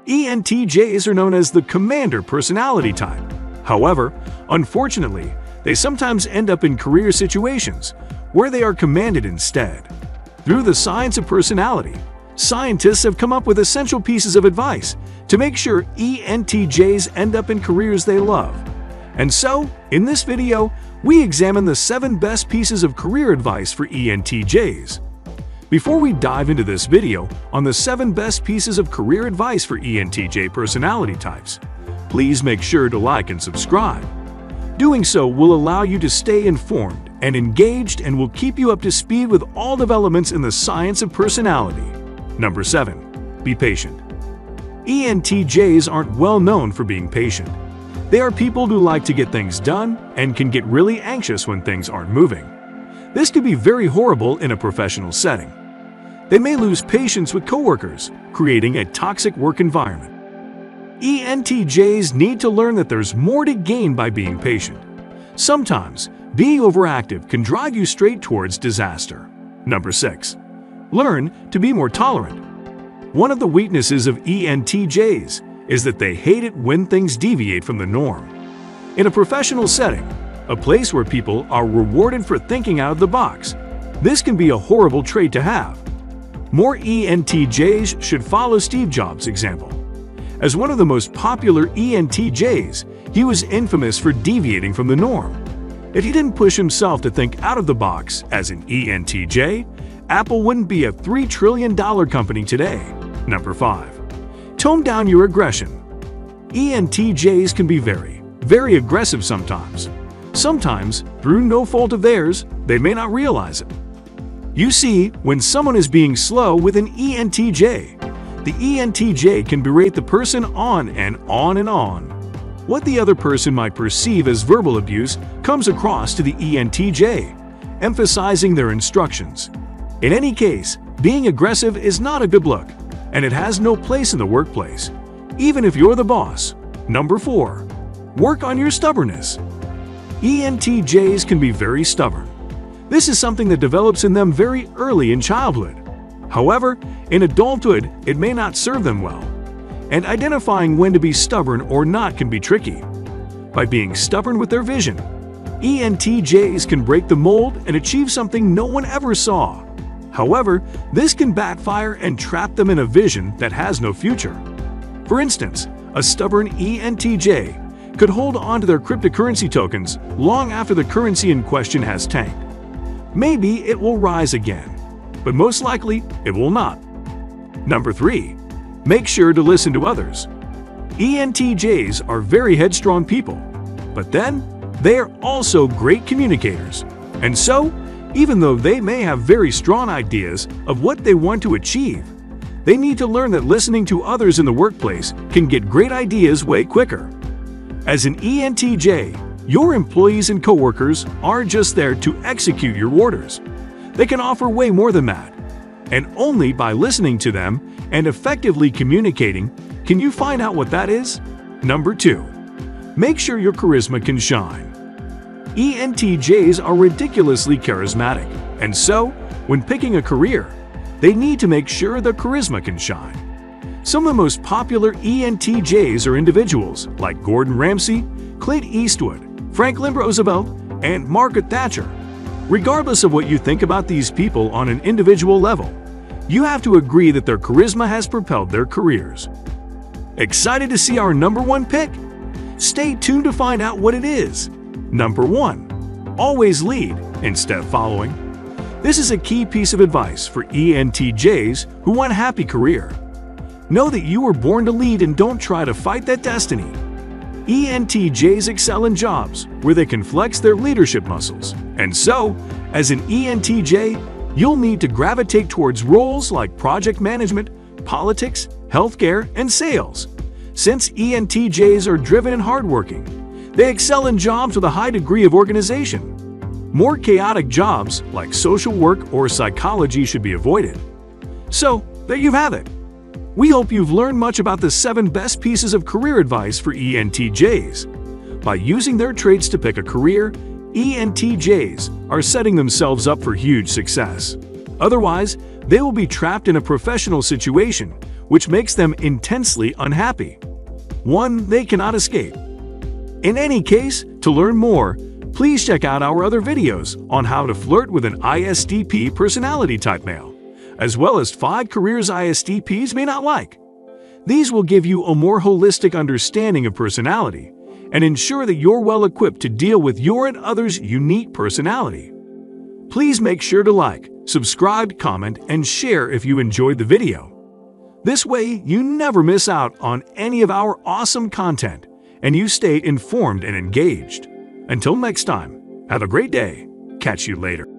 ENTJs are known as the commander personality type. However, unfortunately, they sometimes end up in career situations where they are commanded instead. Through the science of personality, scientists have come up with essential pieces of advice to make sure ENTJs end up in careers they love. And so, in this video, we examine the 7 best pieces of career advice for ENTJs. Before we dive into this video on the 7 best pieces of career advice for ENTJ personality types, please make sure to like and subscribe. Doing so will allow you to stay informed and engaged and will keep you up to speed with all developments in the science of personality. Number 7. Be patient. ENTJs aren't well known for being patient. They are people who like to get things done and can get really anxious when things aren't moving. This could be very horrible in a professional setting. They may lose patience with coworkers, creating a toxic work environment. ENTJs need to learn that there's more to gain by being patient. Sometimes, being overactive can drive you straight towards disaster. Number 6. Learn to be more tolerant. One of the weaknesses of ENTJs is that they hate it when things deviate from the norm. In a professional setting, a place where people are rewarded for thinking out of the box, this can be a horrible trait to have. More ENTJs should follow Steve Jobs' example. As one of the most popular ENTJs, he was infamous for deviating from the norm. If he didn't push himself to think out of the box as an ENTJ, Apple wouldn't be a $3 trillion company today. Number 5. Tone down your aggression. ENTJs can be very aggressive sometimes. Sometimes, through no fault of theirs, they may not realize it. You see, when someone is being slow with an ENTJ, the ENTJ can berate the person on and on and on. What the other person might perceive as verbal abuse comes across to the ENTJ, emphasizing their instructions. In any case, being aggressive is not a good look, and it has no place in the workplace, even if you're the boss. Number 4. Work on your stubbornness. ENTJs can be very stubborn. This is something that develops in them very early in childhood. However, in adulthood, it may not serve them well, and identifying when to be stubborn or not can be tricky. By being stubborn with their vision, ENTJs can break the mold and achieve something no one ever saw. However, this can backfire and trap them in a vision that has no future. For instance, a stubborn ENTJ could hold on to their cryptocurrency tokens long after the currency in question has tanked. Maybe it will rise again, but most likely it will not. Number 3. Make sure to listen to others. ENTJs are very headstrong people, but then they are also great communicators. And so, even though they may have very strong ideas of what they want to achieve, they need to learn that listening to others in the workplace can get great ideas way quicker. As an ENTJ, your employees and coworkers aren't just there to execute your orders. They can offer way more than that. And only by listening to them and effectively communicating can you find out what that is. Number 2. Make sure your charisma can shine. ENTJs are ridiculously charismatic, and so, when picking a career, they need to make sure their charisma can shine. Some of the most popular ENTJs are individuals like Gordon Ramsay, Clint Eastwood, Franklin Roosevelt, and Margaret Thatcher. Regardless of what you think about these people on an individual level, you have to agree that their charisma has propelled their careers. Excited to see our number 1 pick? Stay tuned to find out what it is. Number 1. Always lead instead of following. This is a key piece of advice for ENTJs who want a happy career. Know that you were born to lead and don't try to fight that destiny. ENTJs excel in jobs where they can flex their leadership muscles. And so, as an ENTJ, you'll need to gravitate towards roles like project management, politics, healthcare, and sales. Since ENTJs are driven and hardworking, they excel in jobs with a high degree of organization. More chaotic jobs like social work or psychology should be avoided. So, there you have it. We hope you've learned much about the 7 best pieces of career advice for ENTJs. By using their traits to pick a career, ENTJs are setting themselves up for huge success. Otherwise, they will be trapped in a professional situation which makes them intensely unhappy, one they cannot escape. In any case, to learn more, please check out our other videos on how to flirt with an ISTP personality type male, as well as 5 careers ISTPs may not like. These will give you a more holistic understanding of personality and ensure that you're well equipped to deal with your and others' unique personality. Please make sure to like, subscribe, comment, and share if you enjoyed the video. This way, you never miss out on any of our awesome content and you stay informed and engaged. Until next time, have a great day. Catch you later.